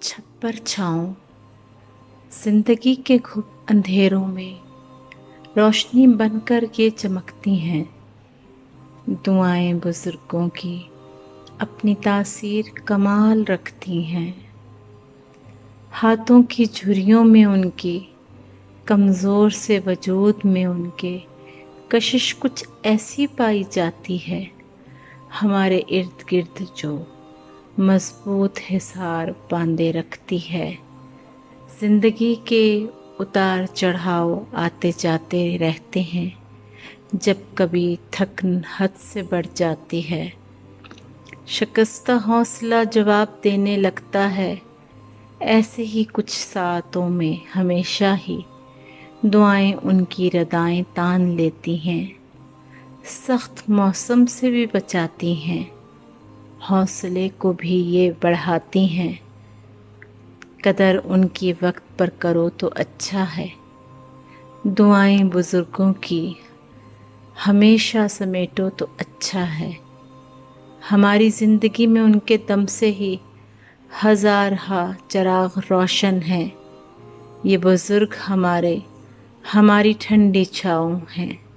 छप्पर छाँव जिंदगी के खूब अंधेरों में रोशनी बनकर ये चमकती हैं। दुआएं बुजुर्गों की अपनी तासीर कमाल रखती हैं। हाथों की झुर्रियों में उनकी, कमज़ोर से वजूद में उनके कशिश कुछ ऐसी पाई जाती है। हमारे इर्द गिर्द जो मजबूत हिसार बांधे रखती है। जिंदगी के उतार चढ़ाव आते जाते रहते हैं। जब कभी थकन हद से बढ़ जाती है, शिकस्ता हौसला जवाब देने लगता है। ऐसे ही कुछ सातों में हमेशा ही दुआएं उनकी रदाएं तान लेती हैं। सख्त मौसम से भी बचाती हैं, हौसले को भी ये बढ़ाती हैं। कदर उनकी वक्त पर करो तो अच्छा है। दुआएं बुजुर्गों की हमेशा समेटो तो अच्छा है। हमारी ज़िंदगी में उनके दम से ही हज़ारहा चिराग रोशन हैं। ये बुजुर्ग हमारी ठंडी छाँव हैं।